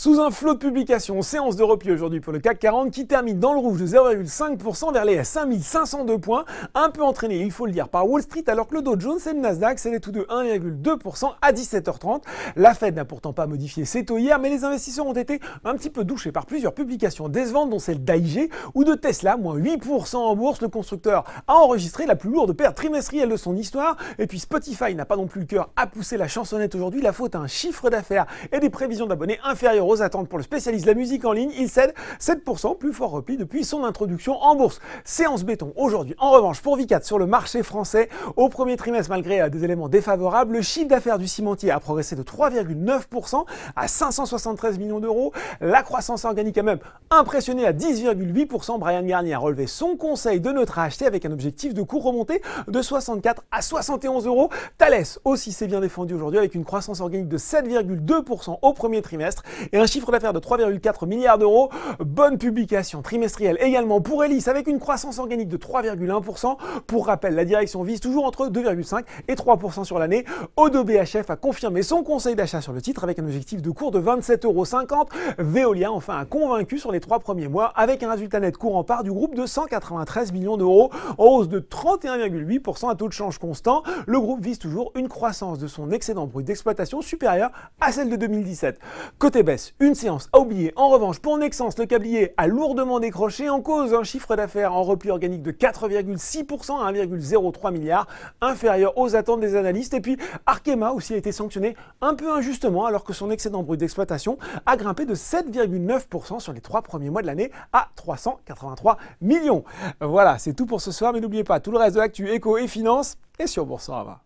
Sous un flot de publications, séance de repli aujourd'hui pour le CAC 40 qui termine dans le rouge de 0,5% vers les 5502 points, un peu entraîné, il faut le dire, par Wall Street alors que le Dow Jones et le Nasdaq cédaient tous deux 1,2% à 17h30. La Fed n'a pourtant pas modifié ses taux hier, mais les investisseurs ont été un petit peu douchés par plusieurs publications décevantes dont celle d'AIG ou de Tesla, moins 8% en bourse. Le constructeur a enregistré la plus lourde perte trimestrielle de son histoire. Et puis Spotify n'a pas non plus le cœur à pousser la chansonnette aujourd'hui, la faute à un chiffre d'affaires et des prévisions d'abonnés inférieurs aux attentes pour le spécialiste de la musique en ligne. Il cède 7%, plus fort repli depuis son introduction en bourse. Séance béton aujourd'hui. En revanche, pour Vicat sur le marché français, au premier trimestre, malgré des éléments défavorables, le chiffre d'affaires du cimentier a progressé de 3,9% à 573 millions d'euros. La croissance organique a même impressionné à 10,8%. Brian Garnier a relevé son conseil de ne pas acheter avec un objectif de cours remonté de 64 à 71 euros. Thales aussi s'est bien défendu aujourd'hui avec une croissance organique de 7,2% au premier trimestre et un chiffre d'affaires de 3,4 milliards d'euros. Bonne publication trimestrielle également pour Elis avec une croissance organique de 3,1%. Pour rappel, la direction vise toujours entre 2,5 et 3% sur l'année. Odo BHF a confirmé son conseil d'achat sur le titre avec un objectif de cours de 27,50 €. Veolia enfin a convaincu sur les 3 premiers mois avec un résultat net courant part du groupe de 193 millions d'euros, en hausse de 31,8% à taux de change constant. Le groupe vise toujours une croissance de son excédent brut d'exploitation supérieure à celle de 2017. Côté baisse, une séance à oublier. En revanche, pour Nexans, le câblier a lourdement décroché en cause un chiffre d'affaires en repli organique de 4,6% à 1,03 milliard, inférieur aux attentes des analystes. Et puis Arkema aussi a été sanctionné un peu injustement alors que son excédent brut d'exploitation a grimpé de 7,9% sur les 3 premiers mois de l'année à 383 millions. Voilà, c'est tout pour ce soir, mais n'oubliez pas tout le reste de l'actu éco et finance est sur Boursorama.